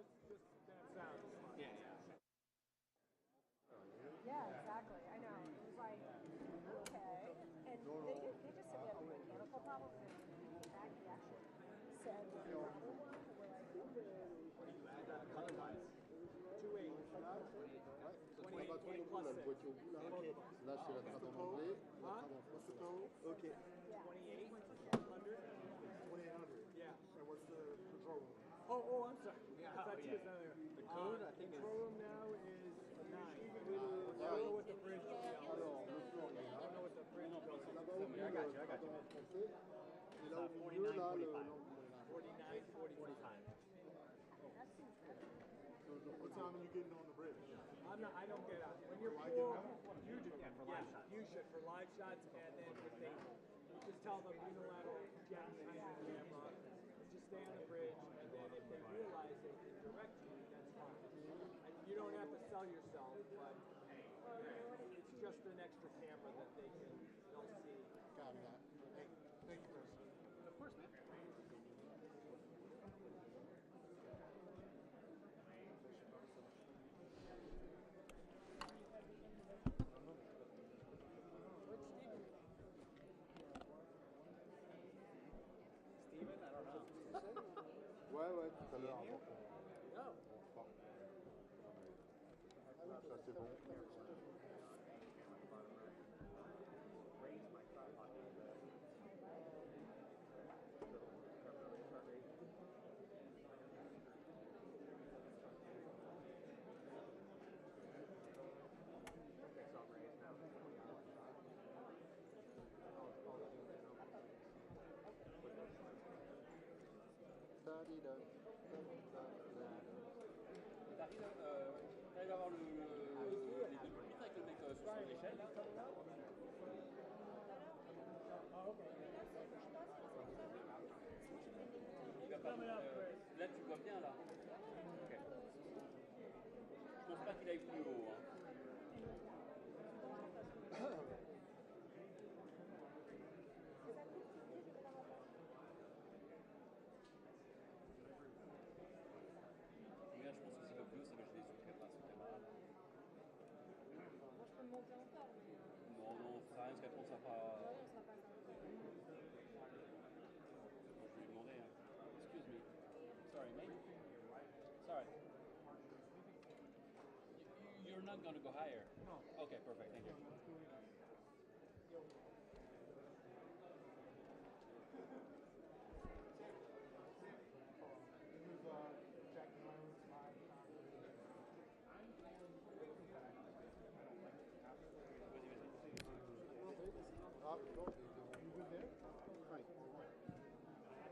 just that sound. Yeah. Yeah, exactly. I know. It was like, okay. And they just said we had a mechanical problem. And when he came back, he actually said the problem was. And we're like, What do you add color-wise? 2.8. 28 plus 6. Là, c'est la trad en anglais. What's the code? Okay. yeah. 2800? 2800. Yeah. And what's the control room? Oh, I'm sorry. Yeah, I thought you was down there. The code, I think, control room now is a 9. I don't know what the bridge is. Alors, le plan, il est I là. don't know what the bridge goes. Là-bas, au milieu, I got you. en français. Et là, au milieu, là, le 49, 45. That seems good. What time are you getting on the bridge? I don't get out. When you're pool, you do. Yeah, for live shots. You should for live shots, and then if they, you just tell them unilateral jet behind the camera, just stay on the bridge, and then if they realize they can direct you, that's fine. And you don't have to sell yourself, but it's just an extra camera that they'll see. Got that. Hey, thank you, Chris. Of course, man. Steven, I don't know. Ouais, tout à l'heure. Avant qu'on No. parte. Ça, c'est bon. T'arrives à avoir les deux pupitres avec le mec sur l'échelle là? Il va pas, là tu vois bien là. Ok. Je pense pas qu'il aille plus haut. Hein. Mais là je pense que s'il va plus haut, ça va que je les sous-traiterai à ce camarade. Moi, je peux me monter encore. Non, ça sert à rien parce qu'après on sera pas. On sera pas Je vais lui demander. Hein. Excuse me. Sorry, mate. Sorry. You're not going to go higher? No. Okay, perfect. Thank you. Ah, non, you were there? Right. I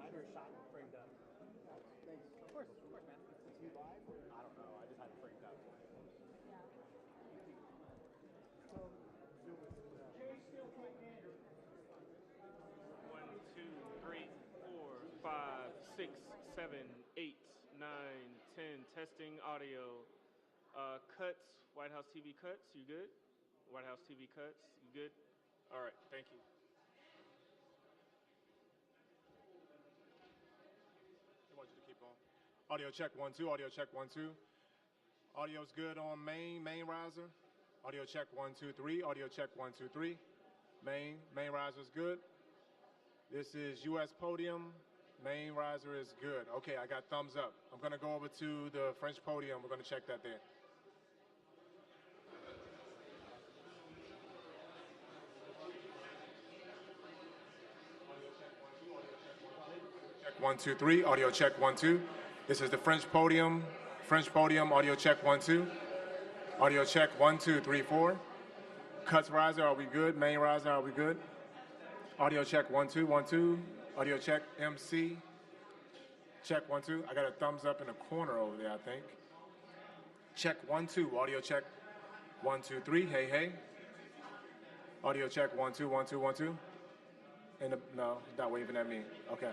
had her shot and framed up. Thanks. Of course, man. Is he live or? I don't know. I just had it framed up. So, Zoom is, One, two, three, four, five, 6, 7, 8, 9, 10. Testing audio. Cuts. White House TV cuts. You good? White House TV cuts. You good? All right. Thank you. I want you to keep on. Audio check 1 2. Audio check 1 2. Audio's good on main riser. Audio check 1 2 3. Audio check 1 2 3. Main riser's good. This is U.S. podium. Main riser is good. Okay, I got thumbs up. I'm gonna go over to the French podium. We're gonna check that there. Check 1 2 3. Audio check 1 2. This is the French podium. French podium. Audio check 1 2. Audio check 1 2 3 4. Cuts riser. Are we good? Main riser. Are we good? Audio check 1 2 1 2. Audio check MC. Check 1 2. I got a thumbs up in the corner over there, I think. Check 1 2. Audio check 1 2 3. Hey. Audio check 1 2 1 2 1 2. No, he's not waving at me. Okay.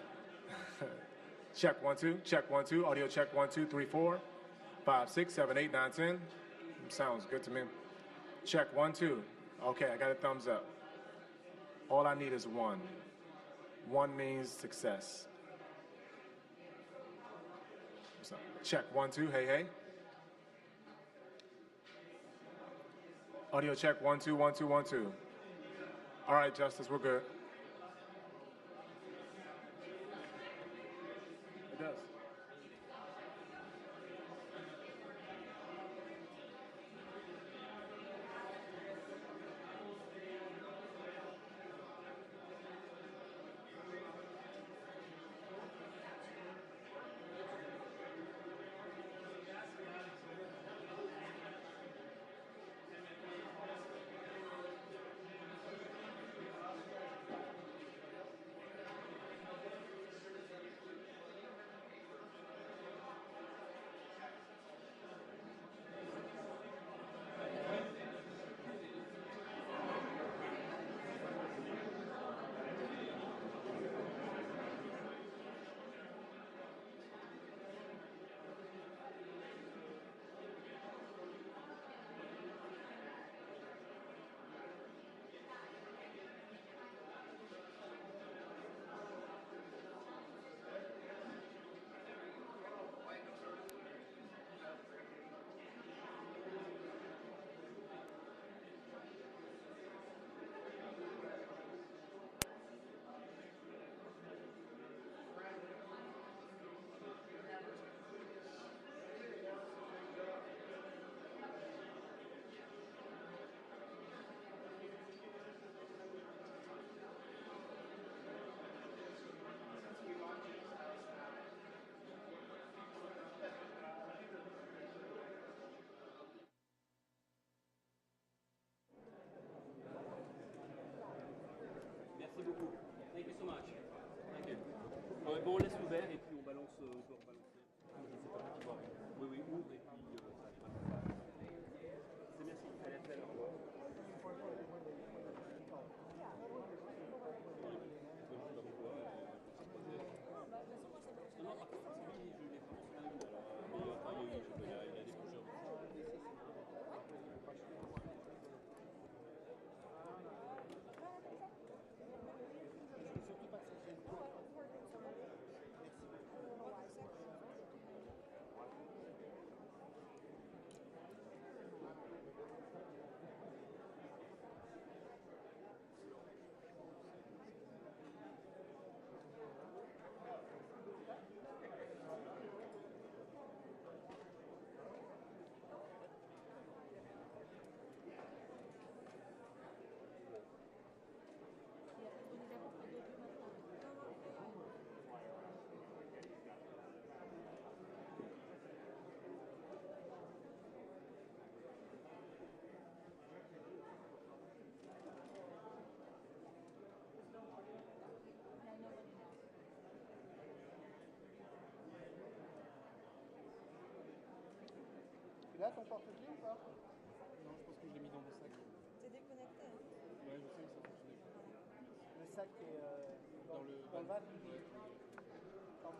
Check 1 2. Check 1 2. Audio check 1 2 3 4 5 6 7 8 9 10. Sounds good to me. Check 1 2. Okay, I got a thumbs up. All I need is 1. 1 means success. Check 1 2. Hey hey. Audio check 1 2 1 2 1 2. All right, Justice, we're good. It does. Merci beaucoup. Thank you so much. Thank you. Ouais, bon, on laisse ouvert et puis on balance, on peut rebalancer. Je sais pas qui va. Oui, oui, ouvre et puis ça arrivera. C'est merci. Allez, à tout à l'heure. Non, par contre, oui, je l'ai pas mentionné. Mais enfin, il a des projets. Tu l'as ton porte-clés ou pas? Non, je pense que je l'ai mis dans mon sac. T'es déconnecté, hein? Ouais, je sais que ça fonctionnait pas. Le sac est Dans le van. Ouais. Pardon.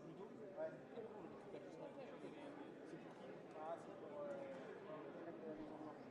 Ludo? Ouais. Pourquoi on le récupère juste après? C'est pour qui? Ah, c'est pour le mec de la Maison Blanche.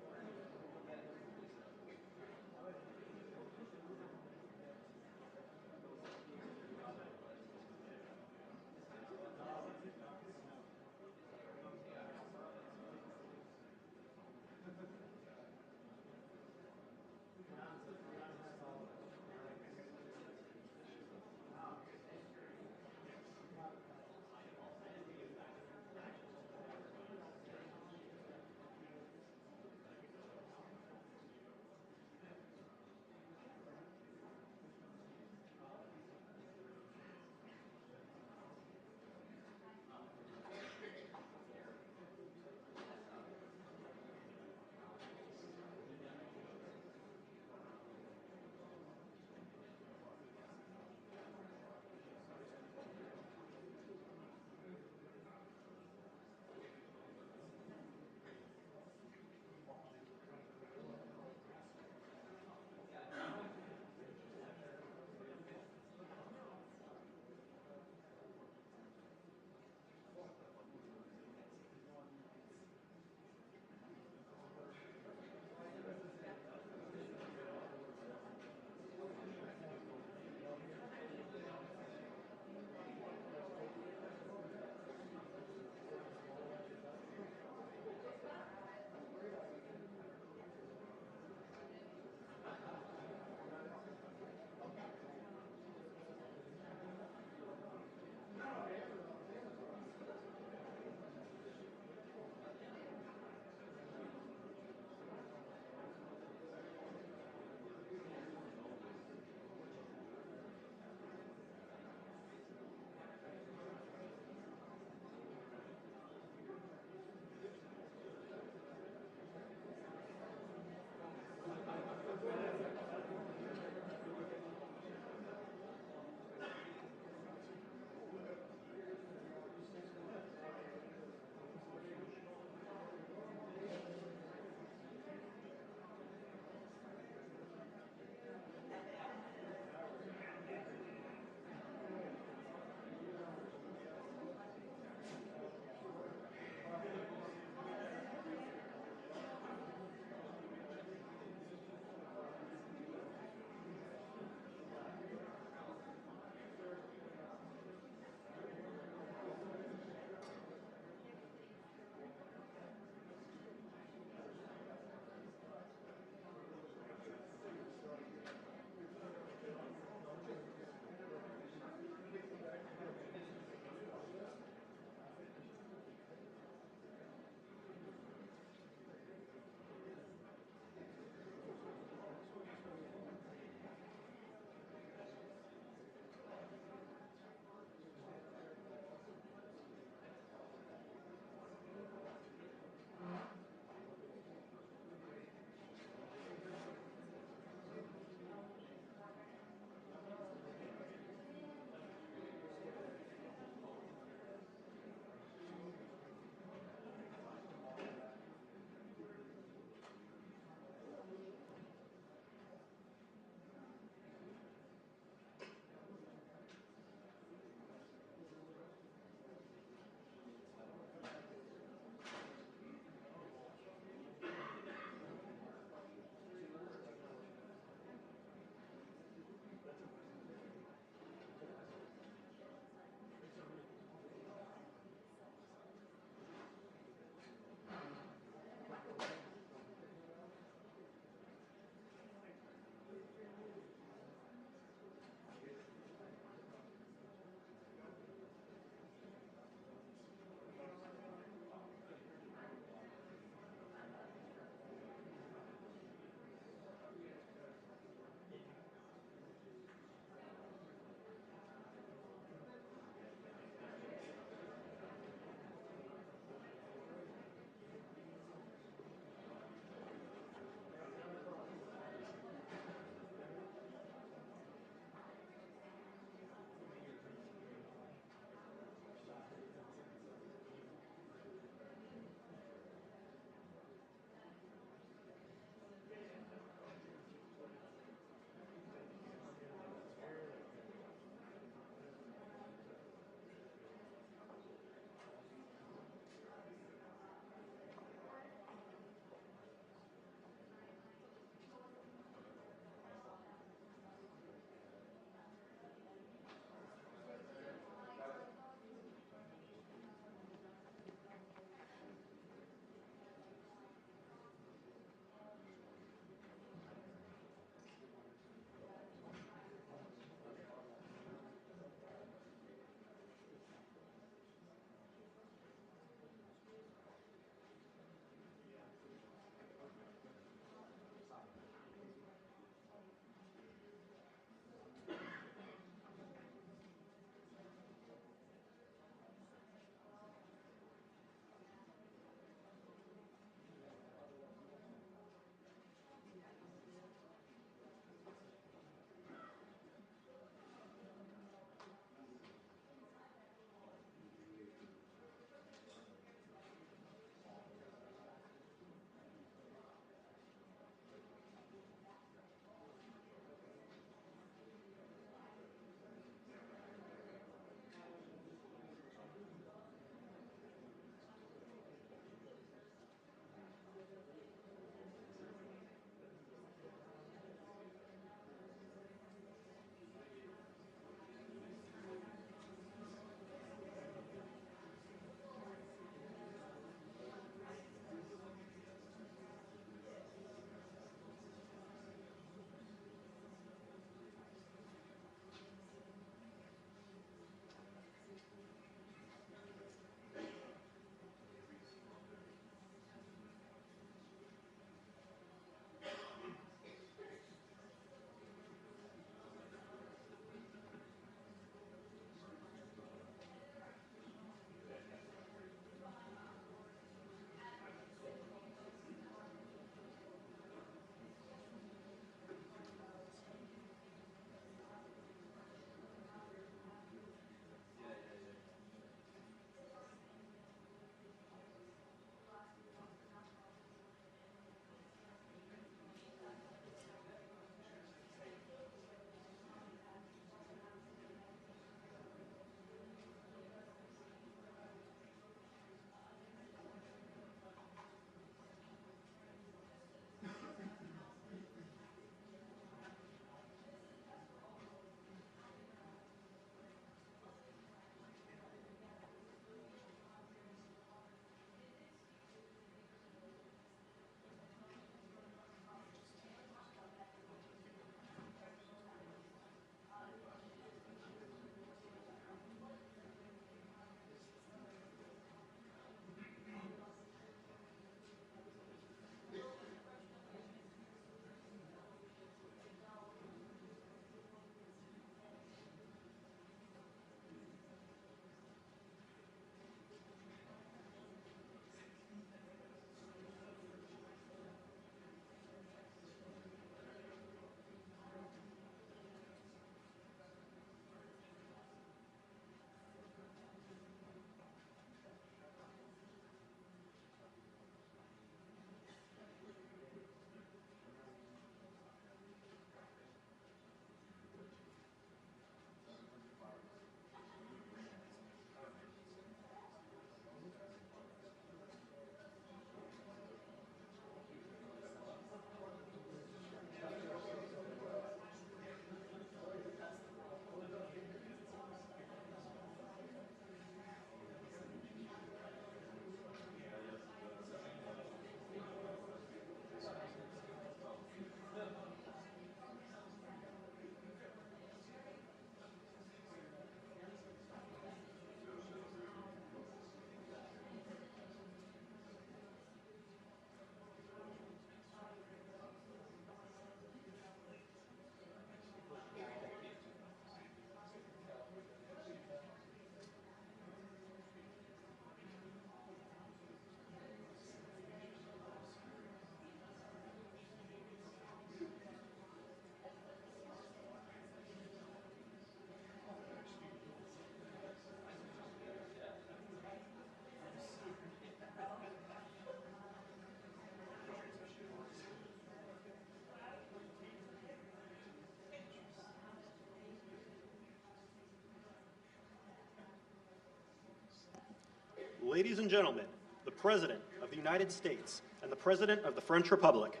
ladies and gentlemen, the President of the United States and the President of the French Republic.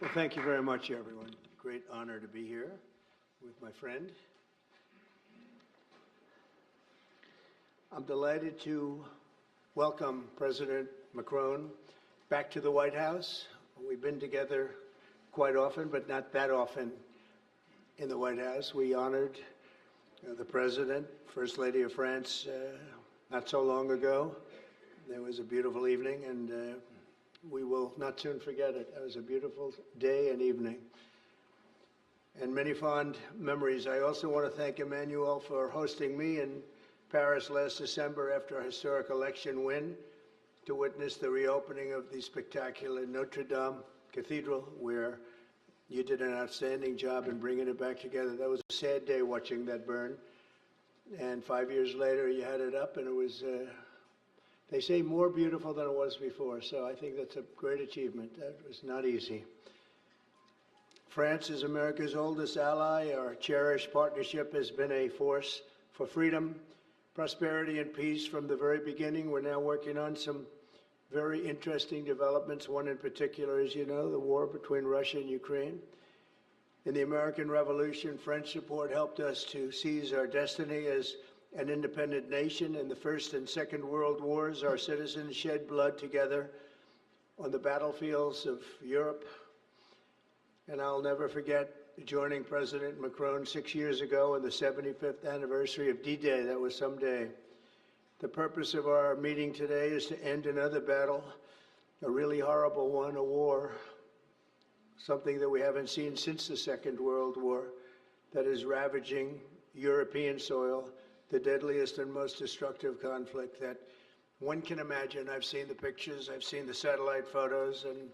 Well, thank you very much, everyone. Great honor to be here with my friend. I'm delighted to welcome President Macron back to the White House. We've been together quite often, but not that often in the White House. We honored the President, First Lady of France, not so long ago. There was a beautiful evening, and we will not soon forget it. It was a beautiful day and evening, and many fond memories. I also want to thank Emmanuel for hosting me in Paris last December after a historic election win to witness the reopening of the spectacular Notre Dame Cathedral, where you did an outstanding job in bringing it back together. That was a sad day watching that burn, and 5 years later you had it up, and it was they say more beautiful than it was before, so I think that's a great achievement. That was not easy. France is America's oldest ally. Our cherished partnership has been a force for freedom, prosperity, and peace from the very beginning. We're now working on some very interesting developments. One in particular, as you know, the war between Russia and Ukraine. In the American Revolution, French support helped us to seize our destiny as an independent nation. In the First and Second World Wars, our citizens shed blood together on the battlefields of Europe. And I'll never forget joining President Macron 6 years ago on the 75th anniversary of D-Day. That was some day. The purpose of our meeting today is to end another battle, a really horrible one, a war, something that we haven't seen since the Second World War, that is ravaging European soil, the deadliest and most destructive conflict that one can imagine. I've seen the pictures, I've seen the satellite photos and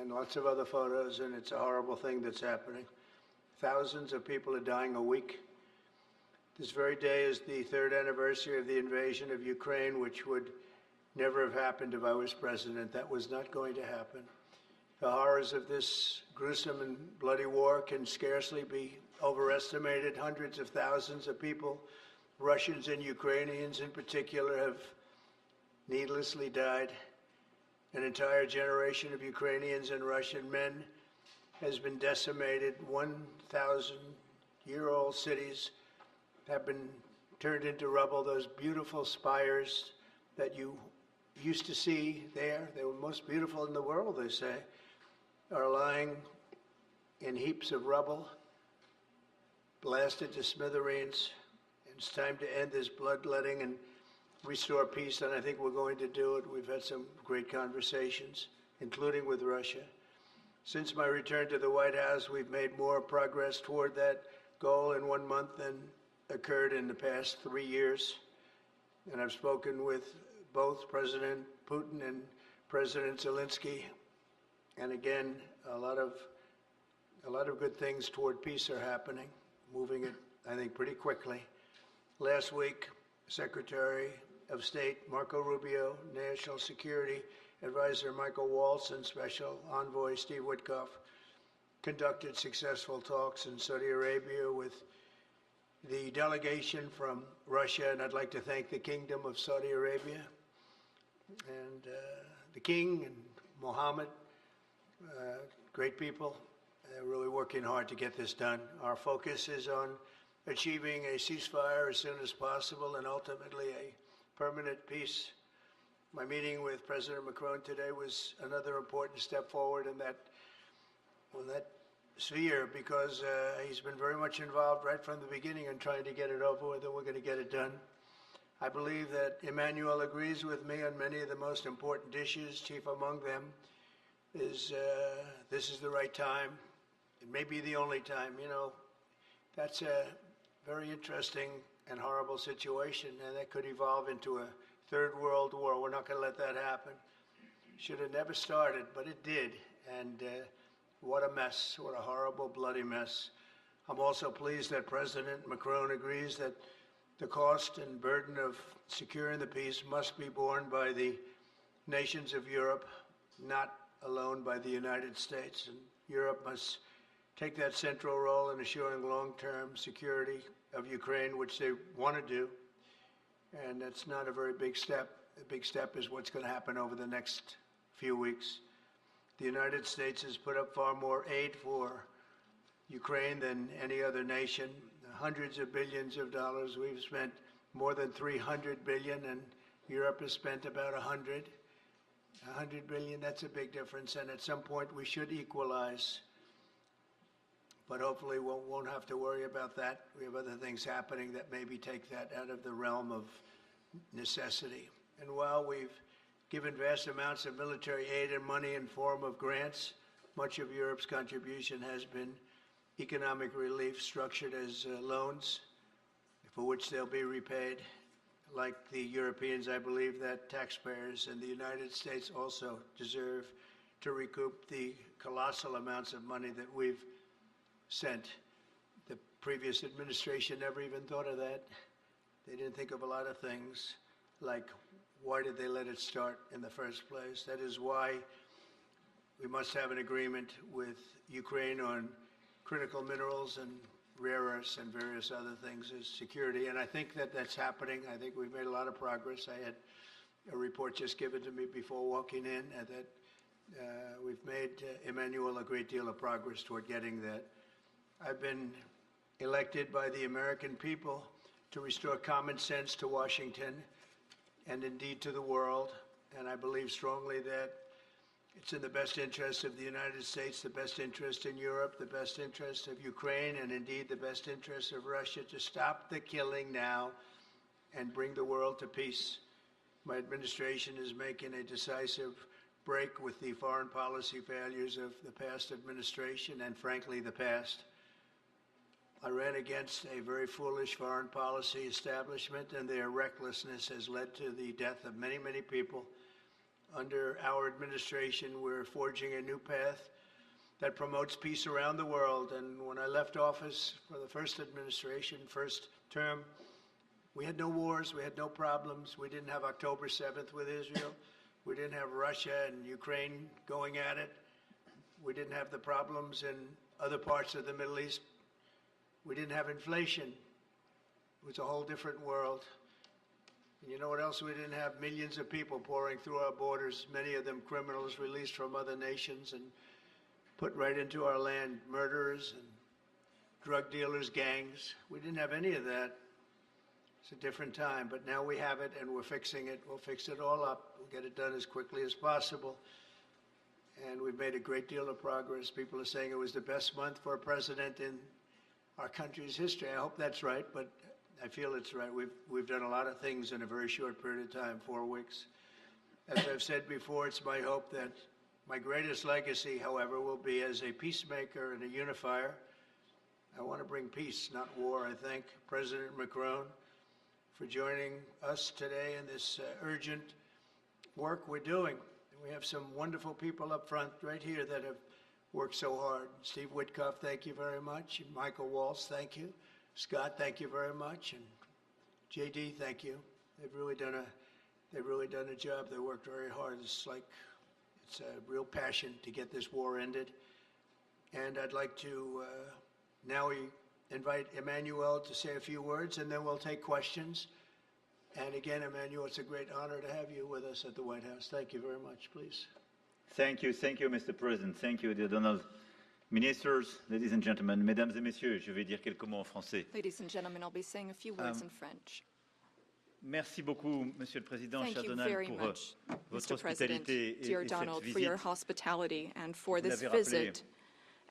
lots of other photos, and it's a horrible thing that's happening. Thousands of people are dying a week. This very day is the third anniversary of the invasion of Ukraine, which would never have happened if I was president. That was not going to happen. The horrors of this gruesome and bloody war can scarcely be overestimated. Hundreds of thousands of people, Russians and Ukrainians in particular, have needlessly died. An entire generation of Ukrainians and Russian men has been decimated. 1,000-year-old cities have been turned into rubble. Those beautiful spires that you used to see there, they were most beautiful in the world, they say, are lying in heaps of rubble, blasted to smithereens. It's time to end this bloodletting and restore peace, and I think we're going to do it. We've had some great conversations, including with Russia. Since my return to the White House, we've made more progress toward that goal in 1 month than occurred in the past 3 years. And I've spoken with both President Putin and President Zelensky. And again, a lot of good things toward peace are happening, moving it, I think, pretty quickly. Last week, Secretary of State Marco Rubio, National Security Advisor Michael Waltz, and Special Envoy Steve Witkoff conducted successful talks in Saudi Arabia with the delegation from Russia, and I'd like to thank the Kingdom of Saudi Arabia and the King and Mohammed, great people. They're really working hard to get this done. Our focus is on achieving a ceasefire as soon as possible and ultimately a permanent peace. My meeting with President Macron today was another important step forward in that sphere, because he's been very much involved right from the beginning in trying to get it over with, and we're going to get it done. I believe that Emmanuel agrees with me on many of the most important issues. Chief among them is this is the right time. It may be the only time. You know, that's a very interesting and horrible situation, and that could evolve into a third world war. We're not going to let that happen. Should have never started, but it did, and what a mess, what a horrible, bloody mess. I'm also pleased that President Macron agrees that the cost and burden of securing the peace must be borne by the nations of Europe, not alone by the United States. And Europe must take that central role in assuring long-term security of Ukraine, which they want to do. And that's not a very big step. The big step is what's going to happen over the next few weeks. The United States has put up far more aid for Ukraine than any other nation. Hundreds of billions of dollars. We've spent more than 300 billion, and Europe has spent about 100 billion. That's a big difference, and at some point we should equalize. But hopefully we won't have to worry about that. We have other things happening that maybe take that out of the realm of necessity. And while we've given vast amounts of military aid and money in form of grants, much of Europe's contribution has been economic relief structured as loans for which they'll be repaid. Like the Europeans, I believe that taxpayers in the United States also deserve to recoup the colossal amounts of money that we've sent. The previous administration never even thought of that. They didn't think of a lot of things, like why did they let it start in the first place? That is why we must have an agreement with Ukraine on critical minerals and rare earths and various other things as security. And I think that that's happening. I think we've made a lot of progress. I had a report just given to me before walking in that we've made, Emmanuel, a great deal of progress toward getting that. I've been elected by the American people to restore common sense to Washington and indeed to the world. And I believe strongly that it's in the best interest of the United States, the best interest in Europe, the best interest of Ukraine, and indeed the best interest of Russia to stop the killing now and bring the world to peace. My administration is making a decisive break with the foreign policy failures of the past administration and, frankly, the past. I ran against a very foolish foreign policy establishment, and their recklessness has led to the death of many, many people. Under our administration, we're forging a new path that promotes peace around the world. And when I left office for the first administration, first term, we had no wars, we had no problems. We didn't have October 7th with Israel. We didn't have Russia and Ukraine going at it. We didn't have the problems in other parts of the Middle East. We didn't have inflation. It was a whole different world. And you know what else we didn't have? Millions of people pouring through our borders, many of them criminals released from other nations and put right into our land, murderers and drug dealers, gangs. We didn't have any of that. It's a different time, but now we have it and we're fixing it. We'll fix it all up. We'll get it done as quickly as possible. And we've made a great deal of progress. People are saying it was the best month for a president in our country's history. I hope that's right, but I feel it's right. We've done a lot of things in a very short period of time, 4 weeks. As I've said before, it's my hope that my greatest legacy, however, will be as a peacemaker and a unifier. I want to bring peace, not war. I thank President Macron for joining us today in this urgent work we're doing. We have some wonderful people up front right here that have worked so hard. Steve Witkoff, thank you very much. And Michael Waltz, thank you. Scott, thank you very much. And JD, thank you. They've really done a job. They worked very hard. It's a real passion to get this war ended. And I'd like to now invite Emmanuel to say a few words, and then we'll take questions. And again, Emmanuel, it's a great honor to have you with us at the White House. Thank you very much, please. Thank you, Mr. President. Thank you, dear Donald. Ministers, ladies and gentlemen, mesdames et messieurs, je vais dire quelques mots en français. Ladies and gentlemen, I'll be saying a few words in French. Merci beaucoup, Monsieur le Président, Thank cher you Donald, very pour much, votre Mr. President, hospitalité dear et Donald, cette for your visite. hospitality and for Vous this l'avez rappelé, visit.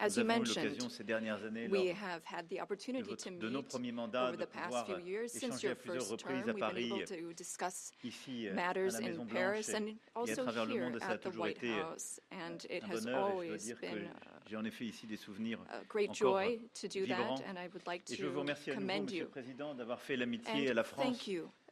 As nous you avons eu mentioned, l'occasion ces dernières années, we lors have had the opportunity to de nos meet premiers mandats, over de the past pouvoir few years. Since échanger your à plusieurs first term, reprises à we've been Paris, able to discuss ici à matters la in Maison Paris Blanche and et à also travers le here monde. Ça a at the toujours White été House. And it un has bonheur et je dois always dire que been j'ai en effet ici des souvenirs a great encore joy to do vibrants. that, and I would like Et je veux vous to remercier à nouveau, commend Monsieur you. le Président, d'avoir fait l'amitié And à la France thank you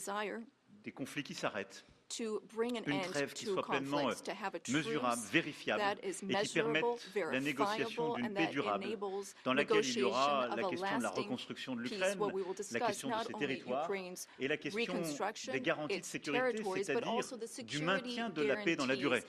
desire des conflits qui s'arrêtent, to bring an une end trêve qui to soit pleinement conflicts, to have a mesurable, truce vérifiable that is et qui permette measurable, la négociation verifiable, d'une and paix that durable enables dans laquelle il y aura negotiation la of a question de la lasting reconstruction de peace, l'Ukraine, where we will la discuss question de not ses only territoires Ukraine's et la question reconstruction, des garanties de its sécurité, territories, but c'est-à-dire also the du security maintien de la paix dans la durée. guarantees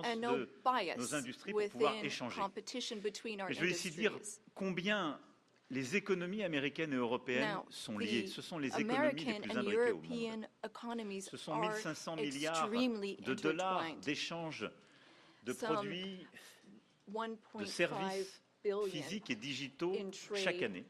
concurrence and no de bias nos industries pour pouvoir within échanger. competition between our Et je vais ici dire industries. combien les économies américaines et européennes Now, sont liées. the Ce sont les économies les American plus and imbriquées au monde. European economies Ce sont are 1500 milliards extremely de dollars intertwined. d'échanges de Some produits, de 1.5 services billion physiques et digitaux in trade chaque année.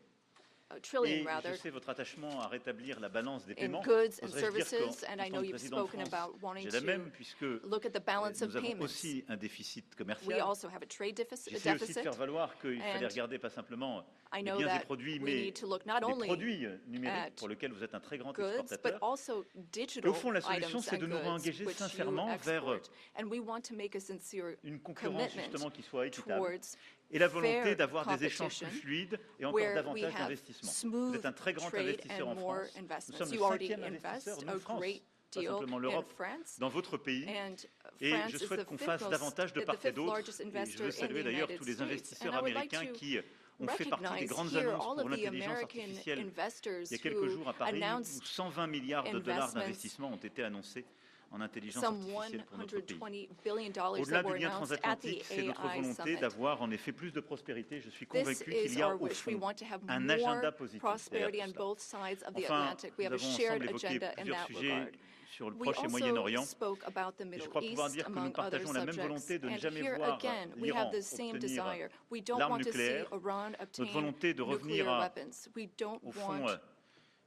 trillion Et rather, je sais votre attachement à rétablir la balance des in paiements. goods and Oserais-je dire services, qu'en and I tant know que you've président de spoken France, about wanting j'ai la to même, puisque look at the balance of nous avons payments. aussi un déficit We commercial. also have a trade J'essaie aussi de deficit. faire valoir qu'il fallait and regarder pas simplement I les know biens et that produits, we mais need to look not les only produits numériques at pour lesquels vous êtes un très grand goods, but exportateur. also Et au digital fond, la solution, items c'est and de nous goods réengager which you sincèrement vers export. And we want to make a sincere une concurrence commitment justement qui soit équitable towards et la volonté fair d'avoir des échanges competition plus fluides et encore where we davantage have d'investissements. Vous smooth êtes un très grand trade investisseur en and more France. Nous investments. sommes le You already 5e investisseur, invest nous, a France, great pas deal simplement in l'Europe, France. dans votre pays. And Et France je is souhaite the qu'on fifth fasse most- davantage de the part et fifth d'autre. largest Et je investor veux in saluer the d'ailleurs United tous les States. investisseurs And I would like américains to qui ont fait partie des recognize grandes here annonces all pour of the l'intelligence American artificielle. investors Il y a quelques who jours à Paris, où announced 120 milliards de dollars investments, d'investissement ont été annoncés en intelligence some artificielle pour notre pays. $120 billion Au-delà that du were lien announced at the transatlantique, c'est notre AI volonté summit. d'avoir en effet plus de prospérité. Je suis This convaincu qu'il is y a our au wish. We fond want to have un more agenda positif prosperity derrière on tout cela. both sides of the Enfin, Atlantic. We nous have a avons shared ensemble évoqué agenda in plusieurs that sujets regard. sur le We Proche et also Moyen-Orient. spoke about the Et je Middle crois pouvoir East, dire que nous among other partageons la même subjects. volonté de ne And jamais here voir again, we l'Iran have the same obtenir desire. We don't l'arme want to see nucléaire. Iran obtain Notre volonté de revenir nuclear à, weapons. We don't au fond, want,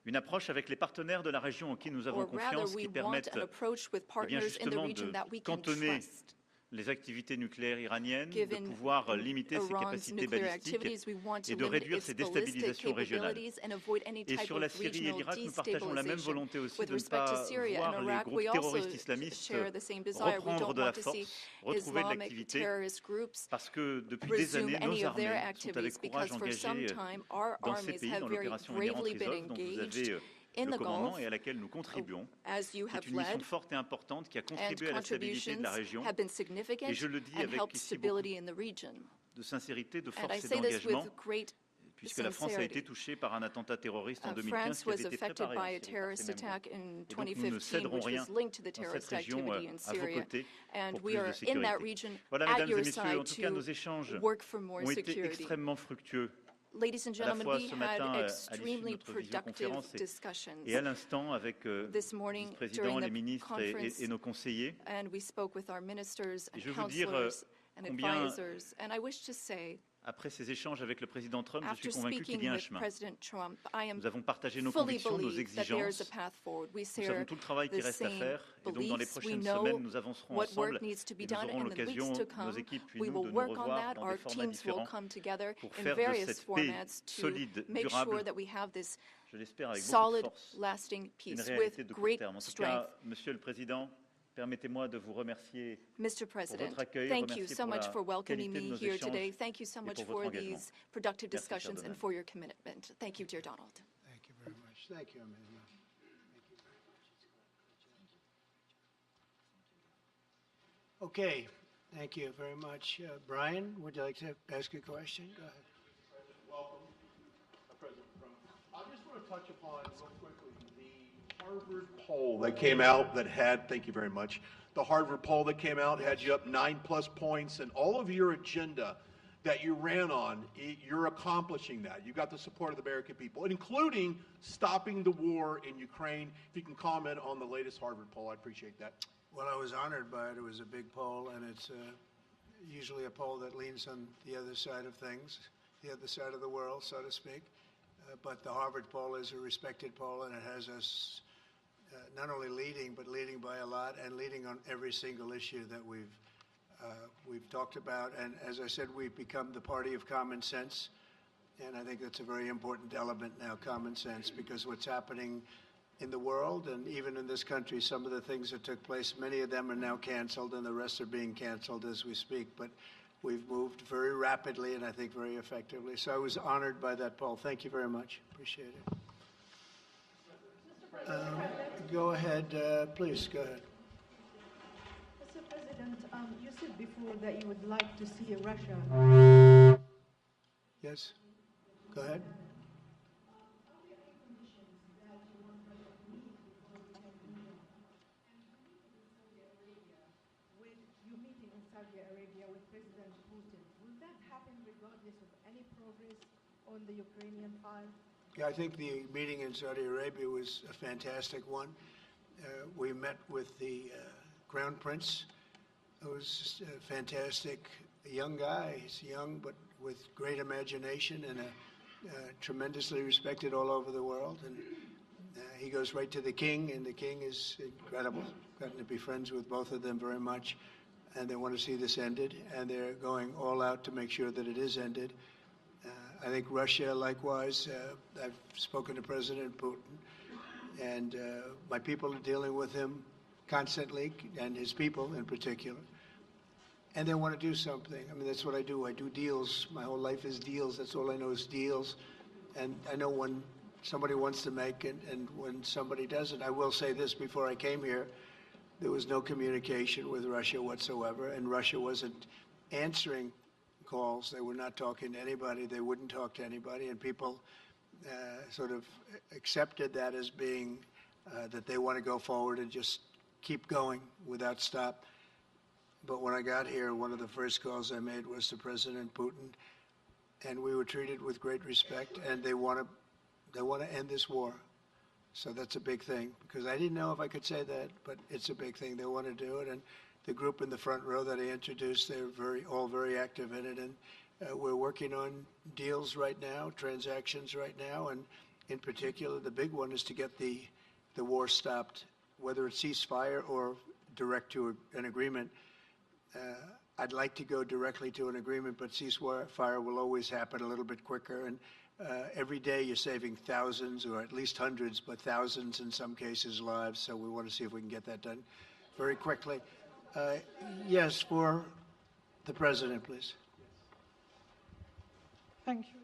une approche avec les partenaires de la région en qui nous avons or rather, confiance, we qui want permettent an approach with eh bien, partners in the justement region de that we can cantonner trust. les activités nucléaires iraniennes, de Given pouvoir limiter ses Iran's capacités nuclear balistiques activities, we want to et de limit réduire its ses ballistic déstabilisations régionales. capabilities and avoid any Et type sur la of Syrie et regional l'Irak, nous partageons la même destabilization. volonté aussi With de ne respect to pas Syria voir and les Iraq, groupes we also terroristes islamistes share the same desire. We reprendre don't de la want to see force, retrouver de Islamic l'activité, terrorist groups parce que depuis des resume années, any nos of their armées sont activities avec courage because for some engagées time our dans ces armies pays, have dans very l'opération Inherent bravely been Resolve, dont vous engaged avez in le the commandement Gulf, et à laquelle nous contribuons. as you C'est have une mission led, forte et importante qui a and contribué à la stabilité de la contributions région. have been significant Et je le dis and avec helped ici beaucoup stability in the region. de sincérité, de And I force et say this d'engagement, with great puisque la France a été sincerity. touchée par un attentat terroriste en 2015 France qui avait was été affected préparé by en a Syrie par terrorist ces mêmes attack groupes. in Et donc nous ne 2015, céderons which rien was linked to the dans cette terrorist région activity in à vos Syria. côtés And pour we plus are de in that sécurité. region Voilà, at mesdames your et messieurs, en side tout cas, nos to échanges work for more ont été security. extrêmement fructueux. Ladies and À la gentlemen, fois we ce matin had à l'issue de extremely notre productive visioconférence discussions et à l'instant avec les this morning vice-présidents, during les the ministres conference, et nos conseillers. and we spoke with our ministers Et and je veux dire counselors and combien, advisors. And I wish to say, après ces échanges avec le président Trump, je after suis convaincu speaking qu'il y a un with chemin. President Trump, I am Nous avons partagé nos fully convictions, nos believe that there is a exigences. path forward. We Nous savons share tout le travail qui the reste à same faire. Et donc, dans les beliefs. We prochaines know semaines, nous avancerons what ensemble work needs to be et nous done, aurons and in the l'occasion, weeks to nos come, équipes puis we nous, will de nous work on revoir that. dans Our des formats teams will différents come together pour in faire de various cette paix formats to solide, make durable, sure that we have this je l'espère avec beaucoup de solid, force, lasting une peace réalité with de court great terme. En tout strength. cas, Monsieur le Président, permettez-moi de vous remercier Mr. pour President, votre accueil, thank you remercier so pour much la for welcoming qualité de me nos here échanges today. Thank you so et much pour votre for engagement. these productive Merci, cher discussions and Donald. for your commitment. Thank you, dear Donald. Thank you very much. Thank you, Emmanuel. Thank you very much. Okay, thank you very much. Brian, would you like to ask a question? Go ahead. Welcome, President Trump. I just want to touch upon real quickly the Harvard poll that came out that had, thank you very much, the Harvard poll that came out had you up 9+ points, and all of your agenda that you ran on, you're accomplishing that. You got the support of the American people, including stopping the war in Ukraine. If you can comment on the latest Harvard poll, I'd appreciate that. Well, I was honored by it. It was a big poll, and it's usually a poll that leans on the other side of things, the other side of the world, so to speak. But the Harvard poll is a respected poll, and it has us not only leading, but leading by a lot, and leading on every single issue that we've talked about. And as I said, we've become the party of common sense, and I think that's a very important element now, common sense, because what's happening in the world and even in this country, some of the things that took place, many of them are now canceled, and the rest are being canceled as we speak. But we've moved very rapidly and I think very effectively. So I was honored by that poll. Thank you very much. Appreciate it. Go ahead, please, go ahead. Mr. President, you said before that you would like to see Russia. Yes, go ahead. With you meeting in Saudi Arabia with President Putin, will that happen regardless of any progress on the Ukrainian file? Yeah, I think the meeting in Saudi Arabia was a fantastic one. We met with the Crown Prince. It was a fantastic young guy. He's young, but with great imagination and tremendously respected all over the world, and he goes right to the king, and the king is incredible. Gotten to be friends with both of them very much, and they want to see this ended, and they're going all out to make sure that it is ended. I think Russia, likewise, I've spoken to President Putin, and my people are dealing with him constantly, and his people in particular. And they want to do something. I mean, that's what I do. I do deals. My whole life is deals. That's all I know is deals. And I know when somebody wants to make it and when somebody doesn't. I will say this, before I came here, there was no communication with Russia whatsoever, and Russia wasn't answering calls. They were not talking to anybody. They wouldn't talk to anybody, and people sort of accepted that as being that they want to go forward and just keep going without stop. But when I got here, one of the first calls I made was to President Putin, and we were treated with great respect, and they want to end this war. So that's a big thing, because I didn't know if I could say that, but it's a big thing. They want to do it, and the group in the front row that I introduced, they're all very active in it, and we're working on deals right now, transactions right now, and in particular, the big one is to get the war stopped, whether it's ceasefire or direct to an agreement. I'd like to go directly to an agreement, but ceasefire will always happen a little bit quicker. And every day you're saving thousands, or at least hundreds, but thousands in some cases lives. So we want to see if we can get that done very quickly. Yes, for the President, please. Thank you.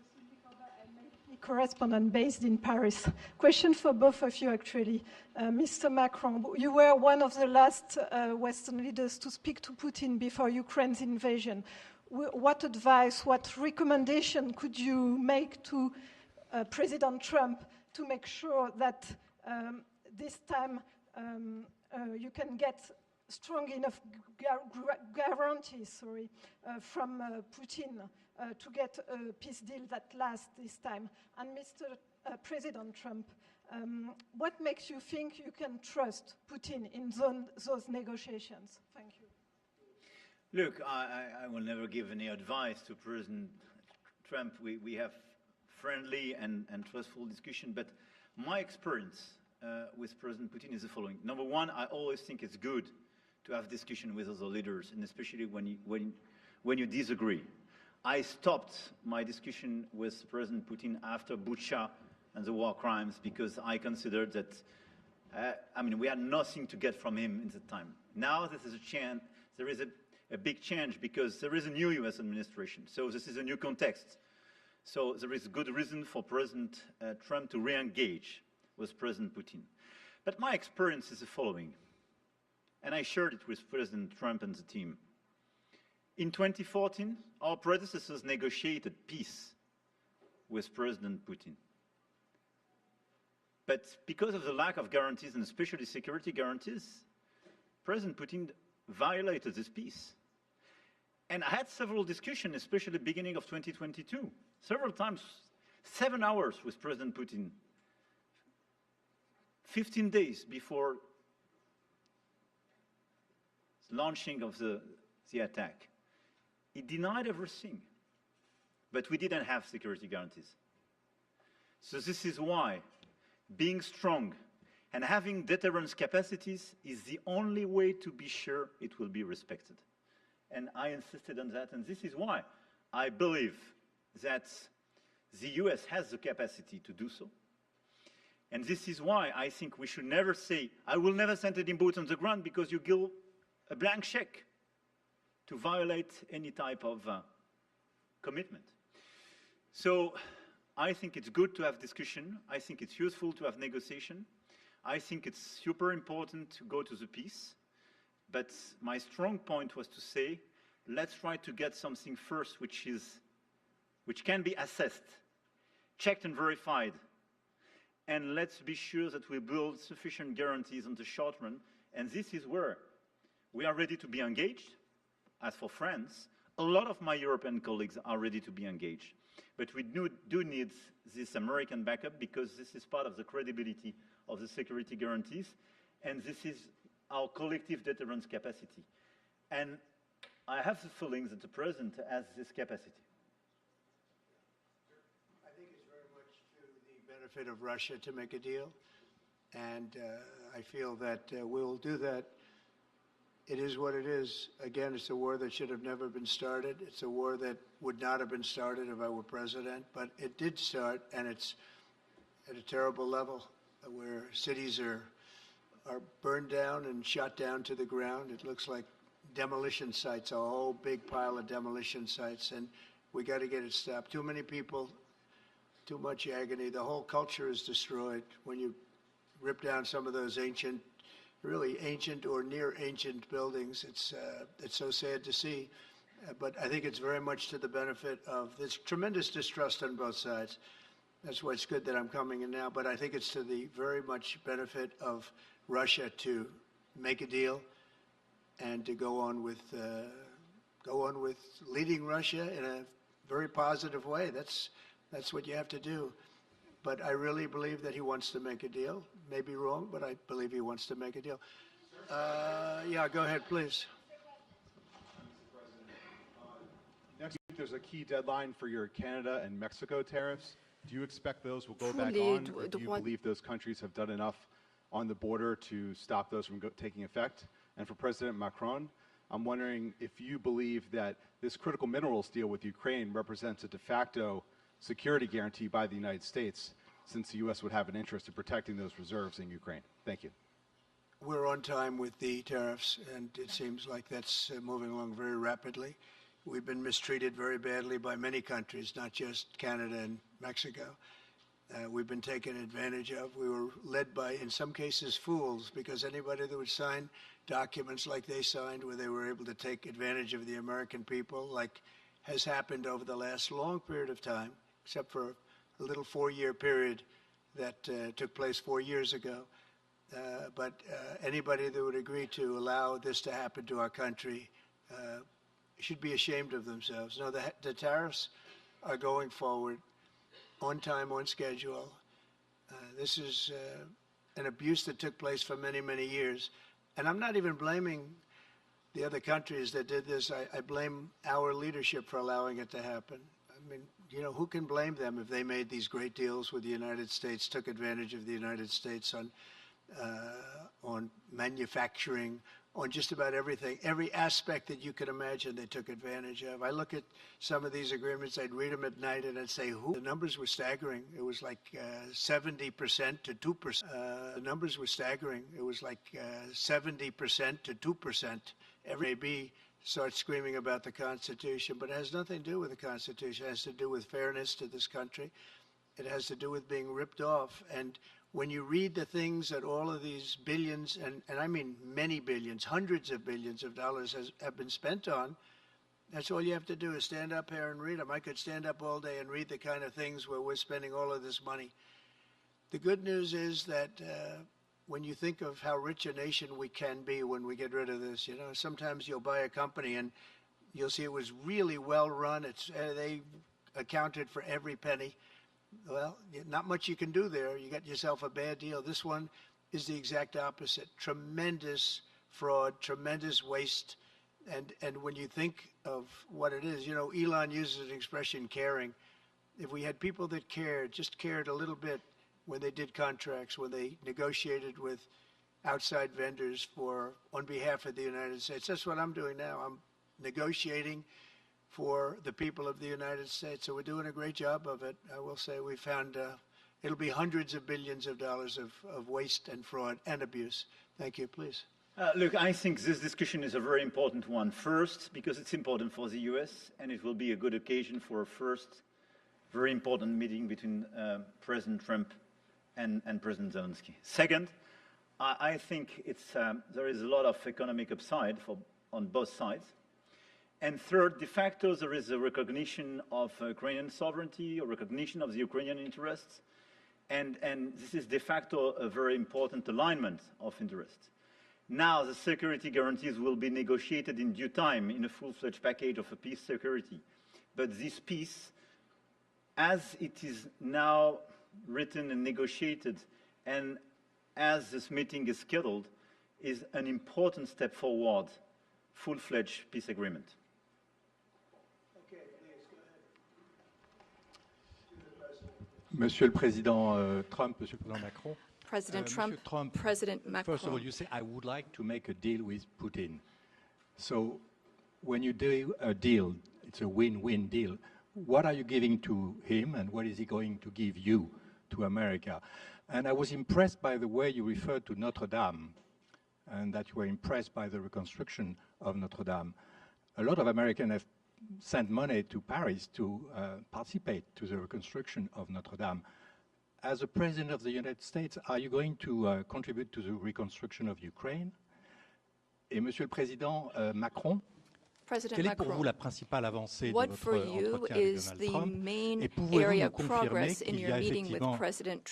Correspondent based in Paris. Question for both of you, actually. Mr. Macron, you were one of the last Western leaders to speak to Putin before Ukraine's invasion. What advice, what recommendation could you make to President Trump to make sure that this time you can get strong enough guarantees from Putin to get a peace deal that lasts this time? And Mr. President Trump, what makes you think you can trust Putin in those negotiations? Thank you. Look, I will never give any advice to President Trump. We have friendly and trustful discussion, but my experience with President Putin is the following. Number one, I always think it's good to have discussion with other leaders, and especially when you disagree. I stopped my discussion with President Putin after Bucha and the war crimes because I considered that, we had nothing to get from him in that time. Now this is a chance, there is a big change because there is a new US administration. So this is a new context. So there is good reason for President Trump to re-engage with President Putin. But my experience is the following, and I shared it with President Trump and the team. In 2014, our predecessors negotiated peace with President Putin. But because of the lack of guarantees, and especially security guarantees, President Putin violated this peace. And I had several discussions, especially at the beginning of 2022, several times, 7 hours with President Putin, 15 days before the launching of the attack. He denied everything, but we didn't have security guarantees. So this is why being strong and having deterrence capacities is the only way to be sure it will be respected. And I insisted on that, and this is why I believe that the US has the capacity to do so. And this is why I think we should never say, I will never send any boots on the ground, because you give a blank check to violate any type of commitment. So I think it's good to have discussion. I think it's useful to have negotiation. I think it's super important to go to the peace. But my strong point was to say, let's try to get something first which can be assessed, checked and verified. And let's be sure that we build sufficient guarantees on the short run. And this is where we are ready to be engaged. As for France, a lot of my European colleagues are ready to be engaged. But we do need this American backup, because this is part of the credibility of the security guarantees, and this is our collective deterrence capacity. And I have the feeling that the President has this capacity. I think it's very benefit of Russia to make a deal. And I feel that we'll do that. It is what it is. Again, it's a war that should have never been started. It's a war that would not have been started if I were president, but it did start, and it's at a terrible level where cities are burned down and shot down to the ground. It looks like demolition sites, a whole big pile of demolition sites, and we got to get it stopped. Too many people, too much agony. The whole culture is destroyed when you rip down some of those ancient, really ancient or near ancient buildings. It's so sad to see, but I think it's very much to the benefit of this tremendous distrust on both sides. That's why it's good that I'm coming in now, but I think it's to the very much benefit of Russia to make a deal and to go on with leading Russia in a very positive way. That's what you have to do. But I really believe that he wants to make a deal. Maybe wrong, but I believe he wants to make a deal. Yeah, go ahead, please. Next week, there's a key deadline for your Canada and Mexico tariffs. Do you expect those will go back on, or do you believe those countries have done enough on the border to stop those from taking effect? And for President Macron, I'm wondering if you believe that this critical minerals deal with Ukraine represents a de facto security guarantee by the United States, since the U.S. would have an interest in protecting those reserves in Ukraine. Thank you. We're on time with the tariffs, and it seems like that's moving along very rapidly. We've been mistreated very badly by many countries, not just Canada and Mexico. We've been taken advantage of. We were led by, in some cases, fools, because anybody that would sign documents like they signed, where they were able to take advantage of the American people, like has happened over the last long period of time, except for a little 4-year period that took place 4 years ago. But anybody that would agree to allow this to happen to our country should be ashamed of themselves. No, the tariffs are going forward on time, on schedule. This is an abuse that took place for many, many years. And I'm not even blaming the other countries that did this. I blame our leadership for allowing it to happen. I mean, you know, who can blame them if they made these great deals with the United States, took advantage of the United States on manufacturing, on just about everything, every aspect that you could imagine they took advantage of. I look at some of these agreements, I'd read them at night, and I'd say, who? The numbers were staggering. It was like 70% to 2%. The numbers were staggering. It was like 70% to 2%. Every AB starts screaming about the Constitution, but it has nothing to do with the Constitution. It has to do with fairness to this country. It has to do with being ripped off. And when you read the things that all of these billions, and I mean many billions, hundreds of billions of dollars have been spent on, that's all you have to do is stand up here and read them. I could stand up all day and read the kind of things where we're spending all of this money. The good news is that when you think of how rich a nation we can be when we get rid of this, you know, sometimes you'll buy a company and you'll see it was really well run. They accounted for every penny. Well, not much you can do there. You got yourself a bad deal. This one is the exact opposite. Tremendous fraud, tremendous waste. And when you think of what it is, you know, Elon uses an expression, caring. If we had people that cared, just cared a little bit when they did contracts, when they negotiated with outside vendors on behalf of the United States. That's what I'm doing now. I'm negotiating for the people of the United States. So we're doing a great job of it. I will say we found it'll be hundreds of billions of dollars of waste and fraud and abuse. Thank you. Please. Look, I think this discussion is a very important one. First, because it's important for the US, and it will be a good occasion for a first very important meeting between President Trump and President Zelensky. Second, I think there is a lot of economic upside on both sides. And third, de facto, there is a recognition of Ukrainian sovereignty, a recognition of the Ukrainian interests, and this is de facto a very important alignment of interests. Now, the security guarantees will be negotiated in due time in a full-fledged package of a peace security. But this peace, as it is now written and negotiated, and as this meeting is scheduled, is an important step forward, full-fledged peace agreement. Monsieur le Président Trump, Monsieur le Président Macron. President Trump, Monsieur Trump, President Macron. First of all, you say, I would like to make a deal with Putin. So when you do a deal, it's a win-win deal. What are you giving to him and what is he going to give you to America? And I was impressed by the way you referred to Notre Dame and that you were impressed by the reconstruction of Notre Dame. A lot of Americans have sent money to Paris to participate to the reconstruction of Notre Dame. As a President of the United States, are you going to contribute to the reconstruction of Ukraine? Et Monsieur le Président Macron, quelle est pour vous la principale avancée de votre entretien avec Donald Trump? Et pouvez-vous nous confirmer qu'il y a effectivement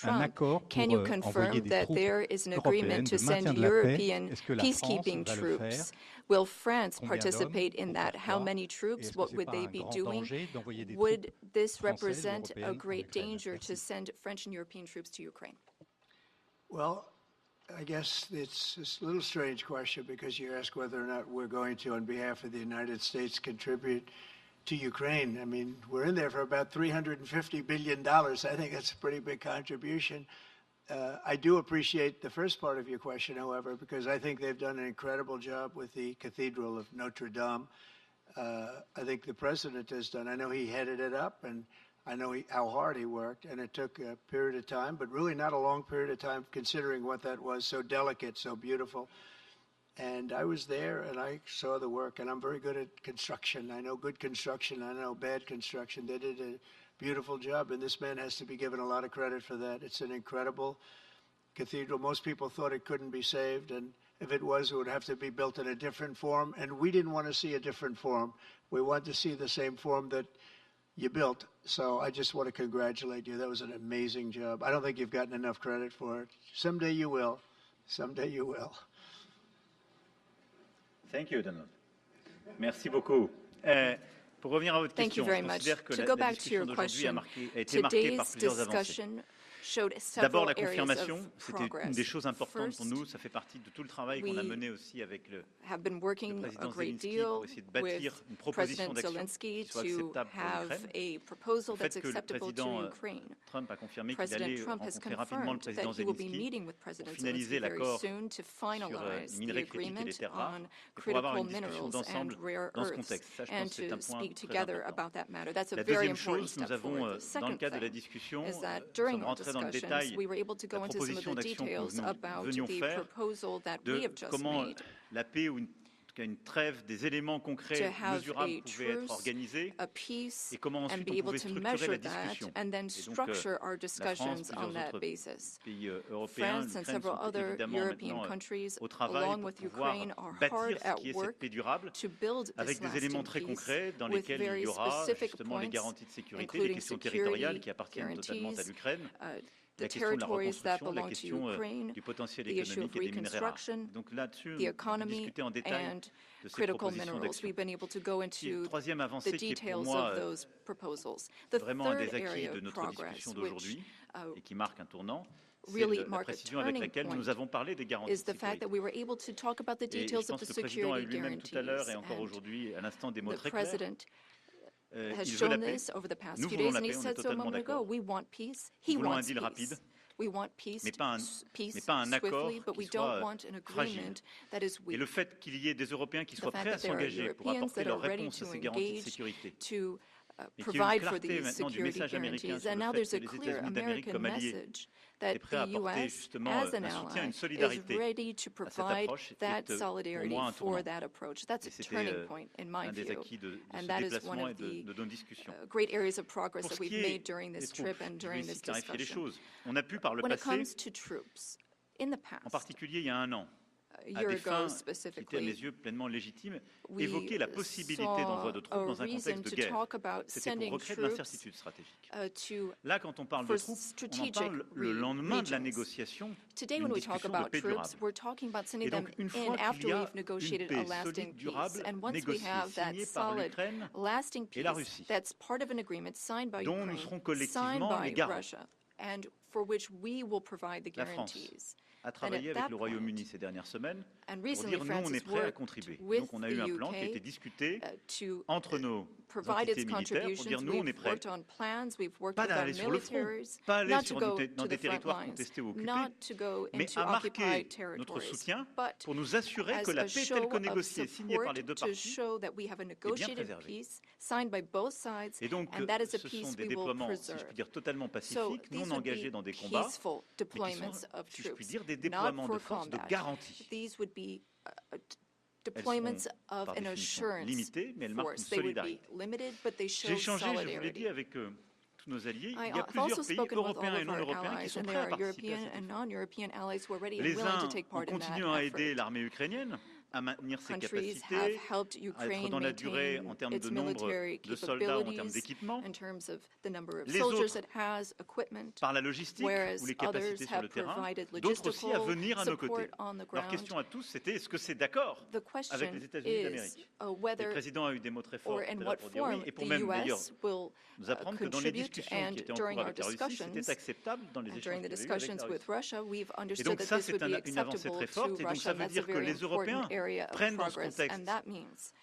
un accord pour envoyer des troupes européennes de maintien de la paix? Est-ce que la France va le faire? Will France participate in that? How many troops? What would they be doing? Would this represent a great danger to send French and European troops to Ukraine? Well, I guess it's a little strange question because you ask whether or not we're going to, on behalf of the United States, contribute to Ukraine. I mean, we're in there for about $350 billion. I think that's a pretty big contribution. I do appreciate the first part of your question, however, because I think they've done an incredible job with the Cathedral of Notre Dame. I think the president has done. I know he headed it up, and I know how hard he worked, and it took a period of time, but really not a long period of time considering what that was, so delicate, so beautiful. And I was there, and I saw the work, and I'm very good at construction. I know good construction. I know bad construction. They did a beautiful job, and this man has to be given a lot of credit for that. It's an incredible cathedral. Most people thought it couldn't be saved, and if it was, it would have to be built in a different form, and we didn't want to see a different form. We wanted to see the same form that you built. So I just want to congratulate you. That was an amazing job. I don't think you've gotten enough credit for it. Someday you will. Someday you will. Thank you, Donald. Merci beaucoup. Pour revenir à votre question, je considère que la discussion d'aujourd'hui a été marquée par plusieurs avancées. D'abord, la confirmation, c'était une des choses importantes pour nous. Ça fait partie de tout le travail qu'on a mené aussi avec le président Zelensky pour essayer de bâtir une proposition d'action qui soit acceptable pour l'Ukraine. Le fait que le président Trump a confirmé qu'il allait rencontrer rapidement le président Zelensky pour finaliser l'accord sur les minerais critiques et les terres rares, et pour avoir une discussion d'ensemble dans ce contexte. Ça, je pense que c'est un point très important. La deuxième chose, nous avons, dans le cadre de la discussion, nous sommes rentrés dans le détail la proposition d'action que nous venions faire, de comment la paix ou une trêve, des éléments concrets, mesurables pouvaient être organisés et comment ensuite on pouvait structurer la discussion. Et donc la France, plusieurs autres pays européens, l'Ukraine sont évidemment maintenant au travail pour pouvoir bâtir ce qui est cette paix durable avec des éléments très concrets dans lesquels il y aura justement les garanties de sécurité, les questions territoriales qui appartiennent totalement à l'Ukraine, la question de la reconstruction, la question du potentiel économique et des minerais rares. Donc là-dessus, on a discuté en détail de ces propositions d'action. Troisième avancée qui est pour moi vraiment un des acquis de notre discussion d'aujourd'hui et qui marque un tournant, c'est la précision avec laquelle nous avons parlé des garanties de sécurité. Et je pense que le président a eu lui-même tout à l'heure et encore aujourd'hui, à l'instant, des mots très clairs. Il veut la paix. Nous voulons la paix, on est totalement d'accord. Nous voulons un deal rapide, mais pas un accord qui soit fragile. Et le fait qu'il y ait des Européens qui soient prêts à s'engager pour apporter leur réponse à ces garanties de sécurité, et qu'il y ait une clarté maintenant du message américain sur le fait que les États-Unis d'Amérique comme alliés est prêt à apporter justement un soutien, une solidarité à cette approche, c'est pour moi un tournant. Et c'était un des acquis de ce déplacement et de nos discussions. Pour ce qui est des troupes, je vais ici clarifier les choses. On a pu par le passé, en particulier il y a un an, à des fins qui étaient à mes yeux pleinement légitimes, évoquer la possibilité d'envoi de troupes dans un contexte de guerre. C'était pour recréer de l'incertitude stratégique. Là, quand on parle de troupes, on en parle le lendemain de la négociation d'une discussion de paix durable. Et donc, une fois qu'il y a une paix solide, durable, négociée, signée par l'Ukraine et la Russie, dont nous serons collectivement les garants. for which we will provide the La France guarantees. a travaillé avec le Royaume-Uni ces dernières semaines pour dire nous, on est prêts à contribuer. Donc on a eu un plan qui a été discuté entre nos entités militaires pour dire nous, on est prêts, pas d'aller sur le front, pas aller dans des territoires contestés ou occupés, mais à marquer notre soutien pour nous assurer que la paix telle que négociée et signée par les deux parties est bien préservée. Et donc, ce sont des déploiements, si je puis dire, totalement pacifiques, non engagés dans des combats, mais qui sont, si je puis dire, des déploiements de force de garantie. Deployments elles of sont, an par définition, assurance limitées, mais elles marquent une force. They would be solidarité. limited, but they show J'ai échangé, je vous l'ai solidarity. dit, avec tous nos alliés. Il y a I've plusieurs also pays spoken with all européens et of non our européens qui allies, sont and prêts there à are participer à European cet and effort. non-European allies who are ready and Les willing to uns take ont part in that continué à aider effort. l'armée ukrainienne à maintenir ses Countries have capacités, helped à être Ukraine dans la durée maintain en termes its de nombre military de soldats ou en termes capabilities d'équipement. in terms of the number of Les soldiers autres it has, equipment, par la logistique whereas ou les others capacités sur have le terrain, provided d'autres aussi à logistical venir à nos support côtés. on the Leur ground. question à tous, c'était est-ce que c'est d'accord The question avec les États-Unis is d'Amérique? Le whether président a eu des mots très forts or in what pour dire oui, form et pour the même d'ailleurs US will nous apprendre que dans les contribute, discussions and qui étaient en during cours our avec la Russie, discussions, c'était acceptable dans les and échanges during the qu'il y avait eu avec discussions la with Russie. Russia, we've Et understood donc that ça, this c'est would be une avancée acceptable très to forte, et donc ça Russia. veut That's a dire que very les important Européens area of prennent dans ce progress, contexte and that means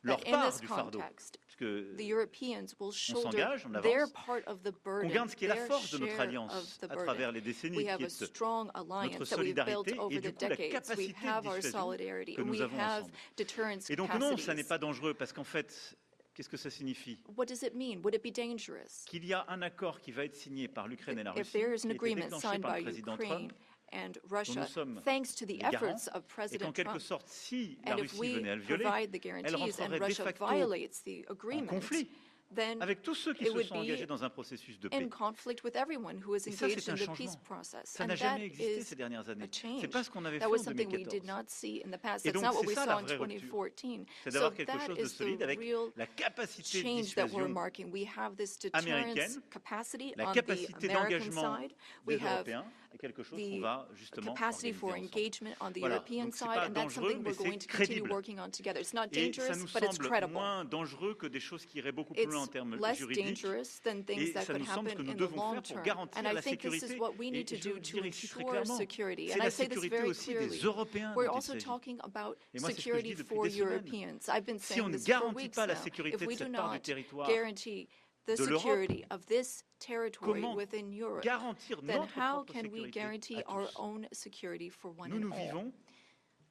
leur that in part this du fardeau, context, puisque the Europeans will shoulder s'engage, on their avance, part of the qu'on burden, garde ce qui est la their force de notre share alliance of the à burden. travers les décennies, We qui have a est strong notre alliance that we've built solidarité over et du the coup la decades. We capacité have de our dissuasion solidarity, que and nous we avons have ensemble. deterrence Et donc non, ça capacities. n'est pas dangereux, parce qu'en fait, qu'est-ce que ça signifie? What does it mean? Would it be dangerous? Qu'il y a un accord qui va être signé par l'Ukraine et la If Russie, there is qui an a été agreement déclenché signed par by le président Ukraine Trump, and dont Russia, nous sommes thanks to the les garants, efforts of et qu'en President quelque Trump, sorte, si la and if Russie we venait à le violer, provide the elle guarantees and rentrerait de Russia facto violates the en agreement, conflit then avec tous ceux qui it se would sont be engagés dans un processus de paix. in conflict with everyone who is Et ça, engaged c'est in un the peace changement. process. Ça And n'a that jamais existé is ces dernières années. a change. C'est pas ce qu'on avait fait That en was something we 2014. did not see in the past. Et That's donc, not what c'est we ça saw la in vraie rupture. 2014. C'est So d'avoir quelque that chose de is the solide avec real la capacité de change that we're dissuasion marking. We have this américaine, deterrence capacity la on the capacité American d'engagement side. des We have Européens, est quelque chose qu'on the va justement capacity organiser for ensemble. engagement on the Voilà. European Donc, c'est side, pas and that's dangereux, something mais we're going c'est to continue crédible. working on together. It's not Et ça dangerous, nous but it's semble credible. moins dangereux que des choses qui iraient beaucoup plus loin en It's termes less juridiques. dangerous than things Et that ça could nous semble happen que nous in the devons long faire pour term. garantir And I la think this sécurité. is what we Et need to je do veux to dire ici très ensure clairement, security. c'est And la I say this sécurité very aussi clearly. des Européens We're dont il also s'agit. talking about Et moi, c'est ce que je security dis depuis for des semaines. Europeans. I've been Si saying on ne this for garantit weeks pas la now. sécurité If de we do cette part du not territoire guarantee the de l'Europe, security of this territory comment within Europe, garantir then notre how propre can we sécurité guarantee à our tous? own security for one Nous, and nous all? vivons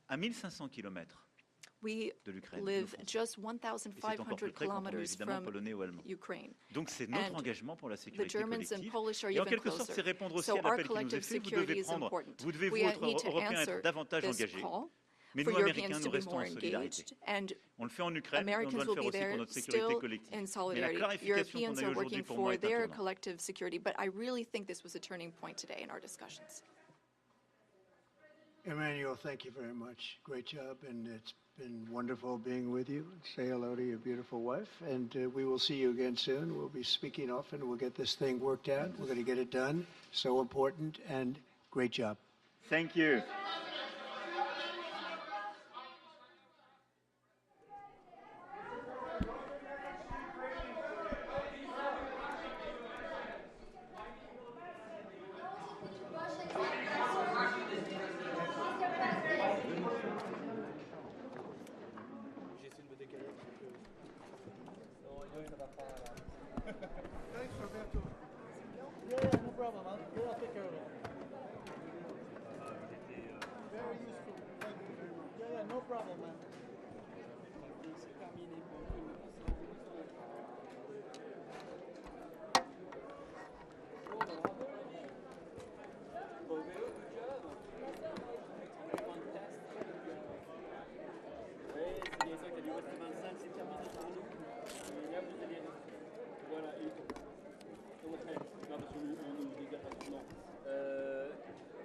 à 1500 km We de l'Ukraine. live just Et c'est encore 1,500 plus près quand on est kilometers évidemment from polonais ou allemand. Ukraine. Donc c'est notre And engagement pour la the sécurité Germans and collective. Polish are Et en even quelque sorte, closer. c'est répondre aussi So à our l'appel qui nous est collective fait. Vous security devez is prendre, important. vous devez, vous, We autres need to Européens, answer être davantage this engagés. call Mais for nous, Américains, Europeans nous to be restons more en solidarité. engaged, and On le fait en Ukraine, mais on Americans doit le will faire be aussi pour there notre sécurité still collective. in Mais la solidarity. clarification qu'on Europeans a eu are aujourd'hui working pour moi for est un their tournant. collective security, but I really think this was a turning point today in our discussions. Emmanuel, thank you very much. Great job, and it's been wonderful being with you. Say hello to your beautiful wife, and we will see you again soon. We'll be speaking often. We'll get this thing worked out. We're going to get it done. So important, and great job. Thank you. J'essaie de me décaler un petit peu. Non, ça va pas. Thanks, Roberto. Yeah, no problem, man. I'll take care of it. Very useful. Thank you very much. Yeah, no problem, man. C'est terminé pour nous.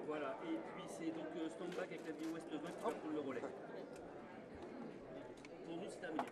Voilà, et puis c'est donc stand-back avec la vie Ouest 20 qui va prendre le relais. Pour nous, c'est terminé.